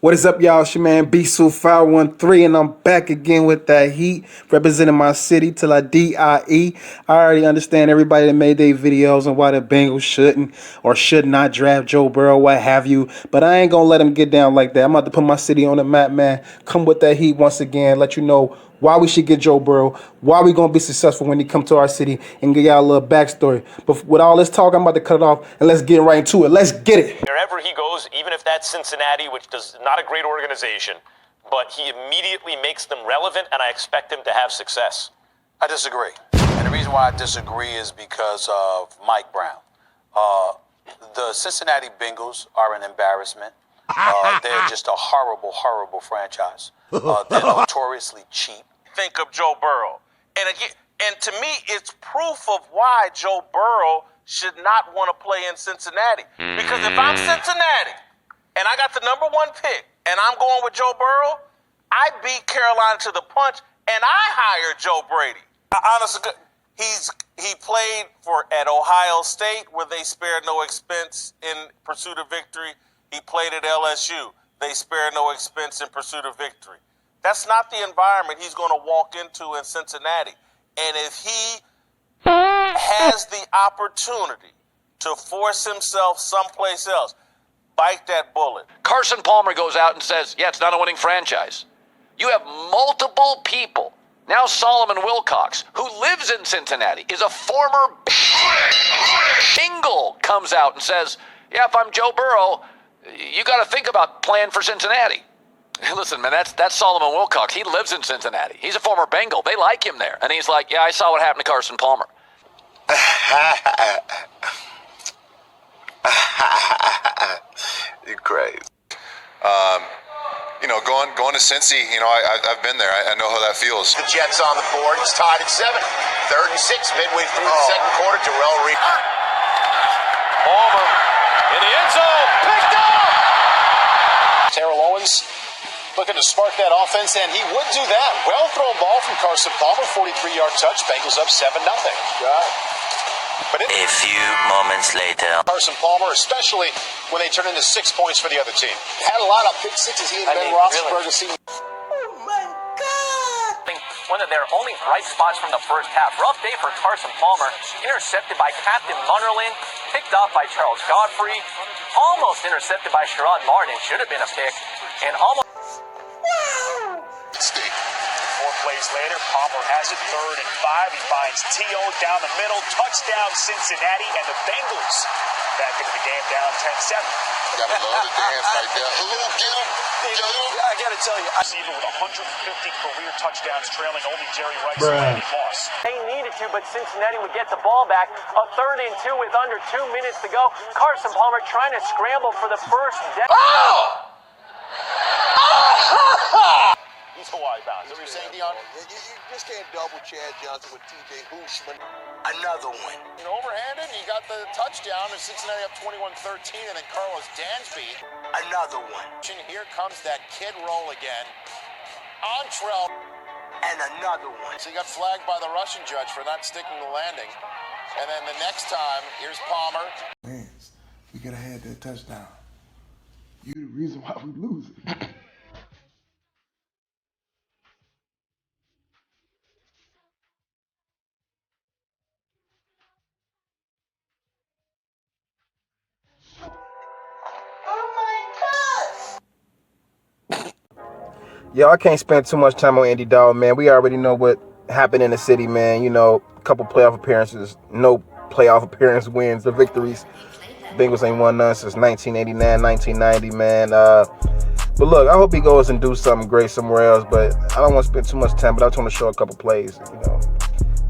What is up, y'all? It's your man B-Su513, and I'm back again with that heat, representing my city till I D-I-E. I already understand everybody that made their videos on why the Bengals shouldn't or should not draft Joe Burrow, what have you, but I ain't gonna let them get down like that. I'm about to put my city on the map, man. Come with that heat once again, let you know why we should get Joe Burrow, why we going to be successful when he come to our city, and give y'all a little backstory. But with all this talk, I'm about to cut it off, and let's get right into it. Let's get it. Wherever he goes, even if that's Cincinnati, which is not a great organization, but he immediately makes them relevant, and I expect him to have success. I disagree. And the reason why I disagree is because of Mike Brown. The Cincinnati Bengals are an embarrassment. They're just a horrible, horrible franchise. They're notoriously cheap. Think of Joe Burrow. And to me, it's proof of why Joe Burrow should not want to play in Cincinnati. Because if I'm Cincinnati and I got the number one pick and I'm going with Joe Burrow, I beat Carolina to the punch and I hire Joe Brady. Honestly, he played at Ohio State where they spared no expense in pursuit of victory. He played at LSU. They spare no expense in pursuit of victory. That's not the environment he's going to walk into in Cincinnati. And if he has the opportunity to force himself someplace else, bite that bullet. Carson Palmer goes out and says, yeah, it's not a winning franchise. You have multiple people. Now Solomon Wilcox, who lives in Cincinnati, is a former Bengal, comes out and says, yeah, if I'm Joe Burrow, you got to think about playing for Cincinnati. Listen, man, that's Solomon Wilcox. He lives in Cincinnati. He's a former Bengal. They like him there. And he's like, yeah, I saw what happened to Carson Palmer. You're crazy. Going to Cincy, I've been there. I know how that feels. The Jets on the board. It's tied at 7. 3rd and 6, midway through the second quarter. Terrell Reed. Palmer in the end zone. Picked up! Terrell Owens looking to spark that offense, and he would do that. Well thrown ball from Carson Palmer, 43-yard touch. Bengals up 7-0. But a few moments later, Carson Palmer, especially when they turn into 6 points for the other team. Had a lot of pick sixes. He and Ben Roethlisberger seem. Oh, my God. One of their only bright spots from the first half. Rough day for Carson Palmer. Intercepted by Captain Munnerlyn. Picked off by Charles Godfrey. Almost intercepted by Sherrod Martin. Should have been a pick. And almost. 4 plays later, Palmer has it. 3rd and 5. He finds T.O. down the middle. Touchdown, Cincinnati, and the Bengals back into the game down 10-7. Gotta love the dance right there. Get him. I gotta tell you, receiver with 150 career touchdowns, trailing only Jerry Rice and Randy Moss. They needed to, but Cincinnati would get the ball back. A 3rd and 2 with under 2 minutes to go. Carson Palmer trying to scramble for the first down. He's Hawaii bound. Is that what you're saying, Dion? You just can't double Chad Johnson with T.J. Hooshman. another one. Overhanded, he got the touchdown, and Cincinnati up 21-13, and then Carlos Dansby. Another one. Here comes that kid roll again. Entrell. And another one. So he got flagged by the Russian judge for not sticking the landing. And then the next time, here's Palmer. Fans, we could have had that touchdown. You the reason why we losing. Yo, I can't spend too much time on Andy Dalton, man. We already know what happened in the city, man. You know, a couple playoff appearances, no playoff appearance wins, the victories. Bengals ain't won none since 1989, 1990, man. But look, I hope he goes and do something great somewhere else. But I don't want to spend too much time. But I just want to show a couple plays, you know,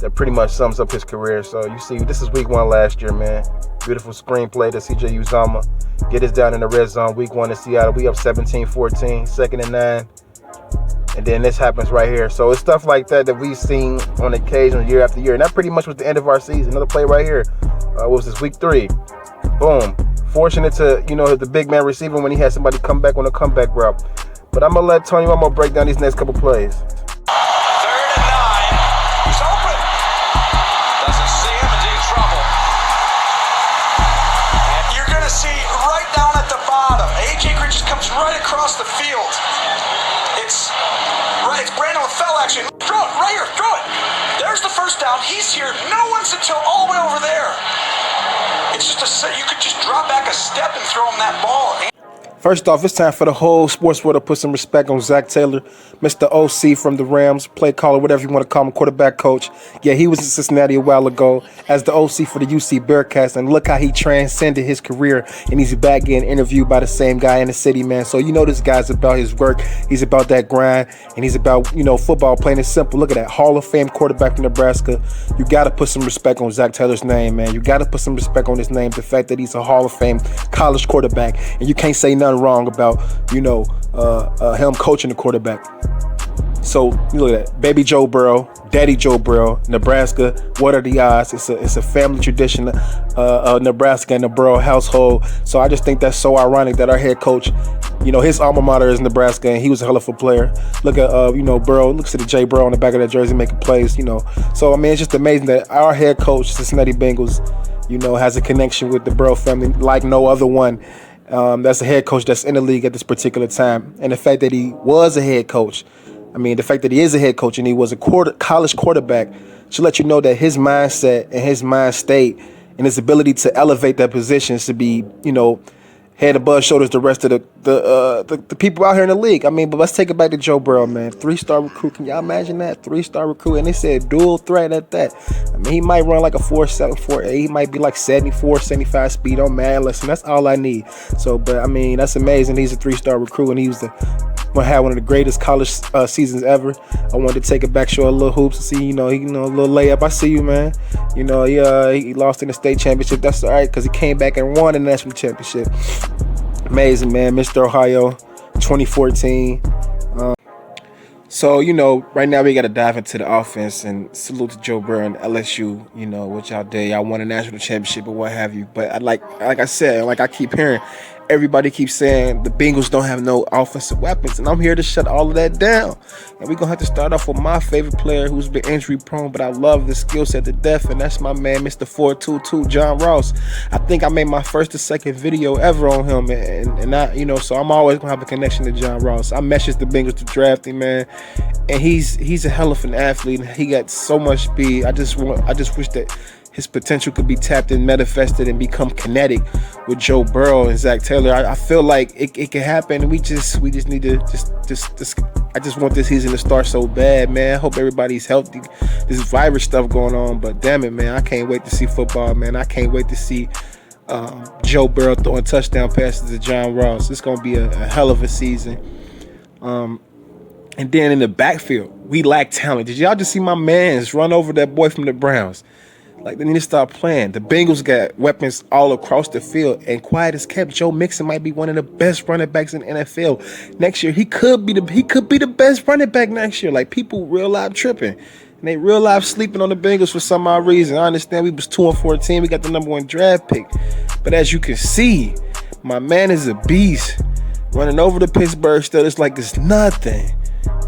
that pretty much sums up his career. So you see, this is week 1 last year, man. Beautiful screenplay to CJ Uzomah. Get us down in the red zone. Week 1 in Seattle. We up 17-14, 2nd and 9. And then this happens right here. So it's stuff like that that we've seen on occasion year after year. And that pretty much was the end of our season. Another play right here. What was this, week 3? Boom. Fortunate to, you know, the big man receiver when he had somebody come back on a comeback route. But I'm going to let Tony Romo break down these next couple plays. 3rd and 9. He's open. Doesn't see him and in trouble. And you're going to see right down at the bottom, A.J. it just comes right across the field. It's Brandon LaFell actually. Throw it right here. Throw it. There's the first down. He's here. No one's until all the way over there. It's just you could just drop back a step and throw him that ball. First off, it's time for the whole sports world to put some respect on Zac Taylor, Mr. OC from the Rams, play caller, whatever you want to call him, quarterback coach. Yeah, he was in Cincinnati a while ago as the OC for the UC Bearcats, and look how he transcended his career, and he's back getting interviewed by the same guy in the city, man. So you know this guy's about his work. He's about that grind, and he's about, you know, football, plain and simple. Look at that Hall of Fame quarterback from Nebraska. You got to put some respect on Zac Taylor's name, man. You got to put some respect on his name, the fact that he's a Hall of Fame college quarterback, and you can't say nothing wrong about, you know, him coaching the quarterback. So you look at that, baby Joe Burrow, daddy Joe Burrow, Nebraska. What are the odds? It's a family tradition, Nebraska and the Burrow household. So I just think that's so ironic that our head coach, you know, his alma mater is Nebraska, and he was a hell of a player. Look at you know, Burrow. Looks at the J Burrow on the back of that jersey making plays. You know, so I mean, it's just amazing that our head coach, Cincinnati Bengals, you know, has a connection with the Burrow family like no other one. That's a head coach that's in the league at this particular time. And the fact that he was a head coach, I mean, the fact that he is a head coach and he was a college quarterback should let you know that his mindset and his mind state and his ability to elevate that position is to be, you know, head above shoulders the rest of the people out here in the league. I mean, but let's take it back to Joe Burrow, man. 3-star recruit. Can y'all imagine that? 3-star recruit. And they said dual threat at that. I mean, he might run like a 4.7, 4.8. He might be like 74, 75 speed on man. Listen, that's all I need. So, but I mean, that's amazing. He's a 3-star recruit, and he was had one of the greatest college seasons ever. I wanted to take it back, show a little hoops, and see, you know, a little layup. I see you, man. You know, he lost in the state championship. That's all right, because he came back and won the national championship. Amazing, man. Mr. Ohio, 2014. So, you know, right now we got to dive into the offense, and salute to Joe Burrow and LSU, you know, what y'all did. Y'all won a national championship or what have you. But I like I said, like I keep hearing, everybody keeps saying the Bengals don't have no offensive weapons, and I'm here to shut all of that down. And we're going to have to start off with my favorite player who's been injury prone, but I love the skill set to death, and that's my man, Mr. 422, John Ross. I think I made my first or second video ever on him, and I, you know, so I'm always going to have a connection to John Ross. I messaged the Bengals to draft him, man, and he's a hell of an athlete. He got so much speed. I just wish that his potential could be tapped and manifested and become kinetic with Joe Burrow and Zac Taylor. I feel like it can happen. We just need to just I just want this season to start so bad, man. I hope everybody's healthy. This virus stuff going on, but damn it, man, I can't wait to see football, man. I can't wait to see Joe Burrow throwing touchdown passes to John Ross. It's gonna be a hell of a season. And then in the backfield, we lack talent. Did y'all just see my mans run over that boy from the Browns? Like, they need to stop playing. The Bengals got weapons all across the field, and quiet as kept, Joe Mixon might be one of the best running backs in the NFL next year. He could be the best running back next year. Like, people real life tripping, and they real life sleeping on the Bengals for some odd reason. I understand we was 2-14. We got the #1 draft pick, but as you can see, my man is a beast. Running over the Pittsburgh Steelers like it's nothing.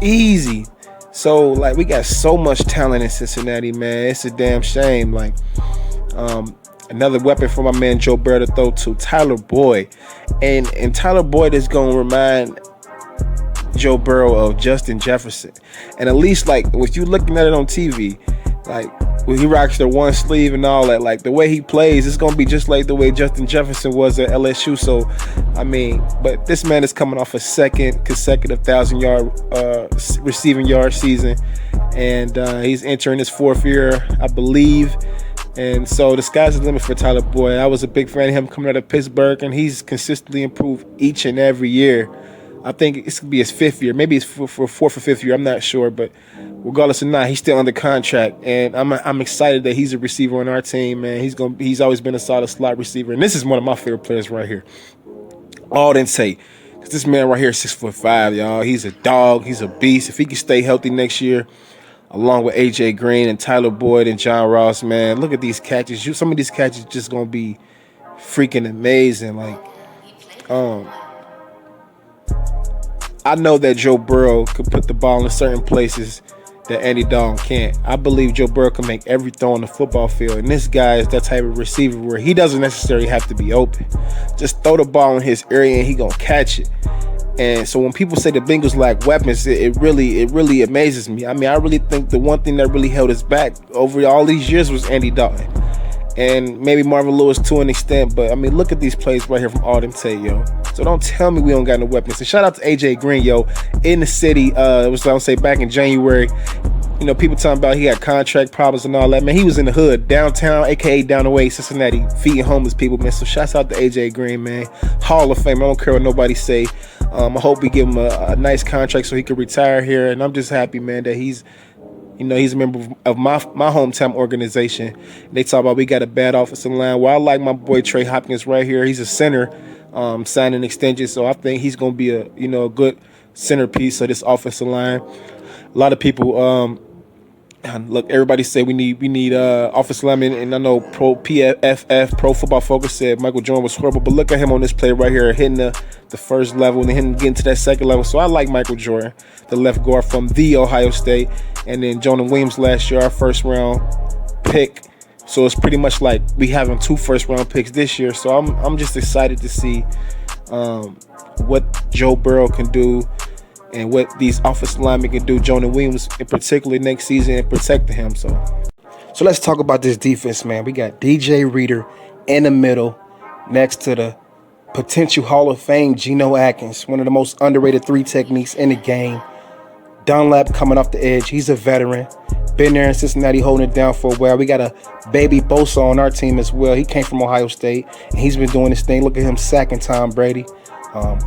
Easy. So, like, we got so much talent in Cincinnati, man. It's a damn shame. Like, another weapon for my man Joe Burrow to throw to, Tyler Boyd. And Tyler Boyd is going to remind Joe Burrow of Justin Jefferson. And at least, like, if you looking at it on TV, like, when he rocks the one sleeve and all that, like, the way he plays, it's going to be just like the way Justin Jefferson was at LSU. So, I mean, but this man is coming off a second consecutive 1,000-yard receiving yard season. And he's entering his 4th year, I believe. And so the sky's the limit for Tyler Boyd. I was a big fan of him coming out of Pittsburgh, and he's consistently improved each and every year. I think it's going to be his 5th year. Maybe it's for 4th or 5th year. I'm not sure. But regardless of not, he's still under contract. And I'm excited that he's a receiver on our team, man. He's always been a solid slot receiver. And this is one of my favorite players right here. Alden Tate. Because this man right here is 6'5", y'all. He's a dog. He's a beast. If he can stay healthy next year, along with A.J. Green and Tyler Boyd and John Ross, man, look at these catches. Some of these catches just going to be freaking amazing. Like, I know that Joe Burrow could put the ball in certain places that Andy Dalton can't. I believe Joe Burrow can make every throw on the football field, and this guy is that type of receiver where he doesn't necessarily have to be open. Just throw the ball in his area and he gonna catch it. And so when people say the Bengals lack weapons, it really amazes me. I mean, I really think the one thing that really held us back over all these years was Andy Dalton. And maybe Marvin Lewis to an extent, but I mean, look at these plays right here from Alden Tate, yo. So don't tell me we don't got no weapons. And shout out to AJ Green, yo, in the city. It was, I would say, back in January. You know, people talking about he had contract problems and all that. Man, he was in the hood, downtown, aka down the way, Cincinnati, feeding homeless people, man. So shouts out to AJ Green, man. Hall of Fame. I don't care what nobody say. I hope we give him a nice contract so he can retire here. And I'm just happy, man, that he's a member of my hometown organization. They talk about we got a bad offensive line. Well, I like my boy Trey Hopkins right here. He's a center, signing extension. So I think he's going to be a good centerpiece of this offensive line. A lot of people, look, everybody say we need offensive linemen, and I know Pro Football Focus said Michael Jordan was horrible, but look at him on this play right here, hitting the first level and then getting to that second level. So I like Michael Jordan, the left guard from the Ohio State, and then Jonah Williams last year, our first round pick. So it's pretty much like we having 2 first round picks this year. So I'm just excited to see what Joe Burrow can do and what these offensive linemen can do, Jonah Williams in particular next season, and protecting him. So let's talk about this defense, man. We got DJ Reader in the middle next to the potential Hall of Fame Geno Atkins, one of the most underrated 3 techniques in the game. Dunlap coming off the edge. He's a veteran. Been there in Cincinnati holding it down for a while. We got a baby Bosa on our team as well. He came from Ohio State, and he's been doing this thing. Look at him sacking Tom Brady. A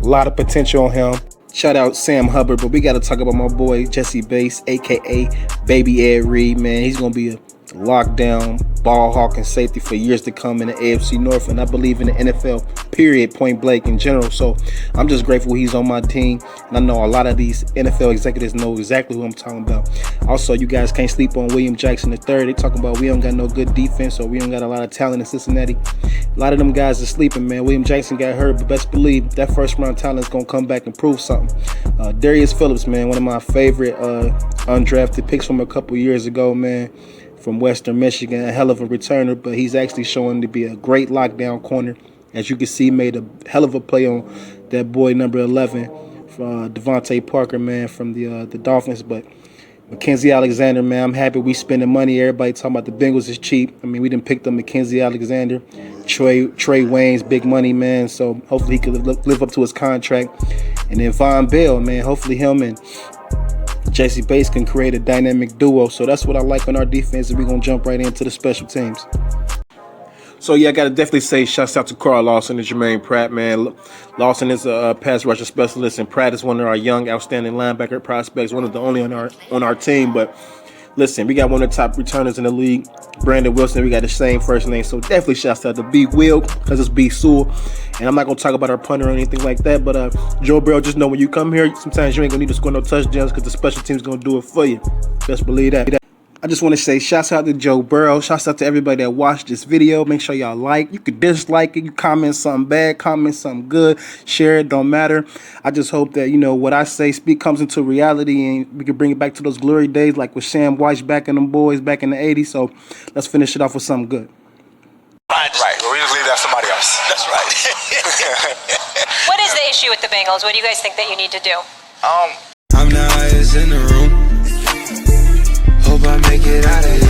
lot of potential on him. Shout out Sam Hubbard, but we got to talk about my boy Jesse Bates, a.k.a. Baby Ed Reed, man. He's going to be a lockdown, ball hawk, and safety for years to come in the AFC North, and I believe in the NFL, period, point blank in general. So I'm just grateful he's on my team, and I know a lot of these NFL executives know exactly who I'm talking about. Also, you guys can't sleep on William Jackson III. They talking about we don't got no good defense, or we don't got a lot of talent in Cincinnati. A lot of them guys are sleeping, man. William Jackson got hurt, but best believe that first round talent is going to come back and prove something. Darius Phillips, man, one of my favorite undrafted picks from a couple years ago, man, from Western Michigan, a hell of a returner, but he's actually showing to be a great lockdown corner. As you can see, made a hell of a play on that boy number 11, from Devontae Parker, man, from the Dolphins. But Mackenzie Alexander, man, I'm happy we spending money. Everybody talking about the Bengals is cheap. I mean, we didn't pick up Mackenzie Alexander, Trey Wayne's big money, man. So hopefully he could live up to his contract. And then Von Bell, man, hopefully him and Jesse Bates can create a dynamic duo. So that's what I like on our defense, and we're going to jump right into the special teams. So, yeah, I got to definitely say shouts out to Carl Lawson and Jermaine Pratt, man. Lawson is a pass rusher specialist, and Pratt is one of our young, outstanding linebacker prospects, one of the only on our team. But listen, we got one of the top returners in the league, Brandon Wilson. We got the same first name, so definitely shouts out to B. Will, because it's B. Sewell. And I'm not going to talk about our punter or anything like that, but Joe Burrow, just know when you come here, sometimes you ain't going to need to score no touchdowns because the special team's going to do it for you. Best believe that. I just want to say shouts out to Joe Burrow. Shouts out to everybody that watched this video. Make sure y'all like. You could dislike it. You comment something bad, comment something good, share it, don't matter. I just hope that, you know, what I say comes into reality and we can bring it back to those glory days like with Sam Weiss back in them boys back in the 80s. So let's finish it off with something good. Right. Well, we just leave that to somebody else. That's right. What is the issue with the Bengals? What do you guys think that you need to do? I'm the highest in the room. Hope I make it out of here.